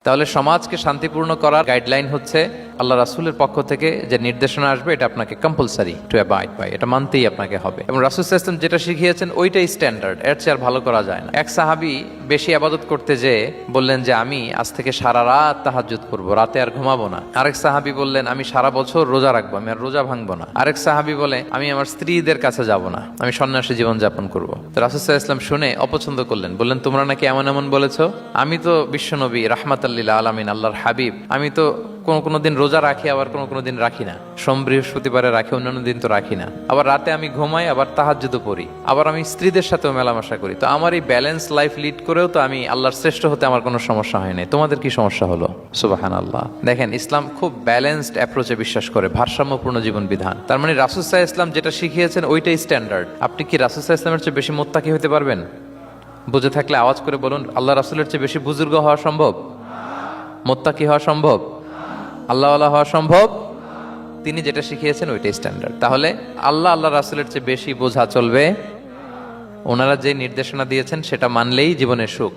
তাহলে সমাজকে শান্তিপূর্ণ করার গাইডলাইন হচ্ছে আল্লাহ রাসূলের পক্ষ থেকে যে নির্দেশনা আসবে এটা আপনাকে কম্পালসারি টু অ্যাবাইড বাই, এটা মানতেই আপনাকে হবে। এবং রাসূল সাল্লাল্লাহু আলাইহি ওয়াসাল্লাম যেটা শিখিয়েছেন ওইটাই স্ট্যান্ডার্ড, এর চেয়ে আর ভালো করা যায় না। এক সাহাবী বেশি ইবাদত করতে যেয়ে বললেন যে আমি আজ থেকে সারা রাত তাহাজ্জুদ করব, রাতে আর ঘুমাবো না। আরেক সাহাবী বললেন আমি সারা বছর রোজা রাখবো, আমি আর রোজা ভাঙবো না। আরেক সাহাবী বলে আমি আমার স্ত্রীদের কাছে যাব না, আমি সন্ন্যাসী জীবন যাপন করব। তো রাসূল সাল্লাল্লাহু আলাইহি ওয়াসাল্লাম শুনে অপছন্দ করলেন, বললেন তোমরা নাকি এমন এমন বলেছো, আমি তো বিশ্বনবী রাহমাতাল লিল আলামিন, আল্লাহর হাবিব, আমি তো কোনো দিন রোজা রাখি, আবার কোনো দিন রাখি না। সোম বৃহস্পতিবারে রাখি, অন্যান্য দিন তো রাখি না। আবার রাতে আমি ঘুমাই, আবার তাহাজ্জুদও পড়ি, আবার আমি স্ত্রীদের সাথেও মেলামেশা করি। তো আমার এই ব্যালেন্স লাইফ লিড করেও তো আমি আল্লাহর শ্রেষ্ঠ হতে আমার কোনো সমস্যা হয় নাই, তোমাদের কি সমস্যা হলো? সুবহানাল্লাহ। দেখেন, ইসলাম খুব ব্যালেন্সড অ্যাপ্রোচে বিশ্বাস করে, ভারসাম্যপূর্ণ জীবন বিধান। তার মানে রাসূল সাল্লাল্লাহু আলাইহি ওয়াসাল্লাম যেটা শিখিয়েছেন ওইটাই স্ট্যান্ডার্ড। আপনি কি রাসূল সাল্লাল্লাহু আলাইহি ওয়াসাল্লামের চেয়ে বেশি মুত্তাকি হতে পারবেন? বুঝে থাকলে আওয়াজ করে বলুন, আল্লাহ রাসূলের চেয়ে বেশি বুজুর্গ হওয়া সম্ভব? মুত্তাকি হওয়া সম্ভব? আল্লাহওয়ালা হওয়া সম্ভব? তিনি যেটা শিখিয়েছেন ওইটাই স্ট্যান্ডার্ড। তাহলে আল্লাহ রাসূলের চেয়ে বেশি বোঝা চলবে, ওনারা যে নির্দেশনা দিয়েছেন সেটা মানলেই জীবনের সুখ।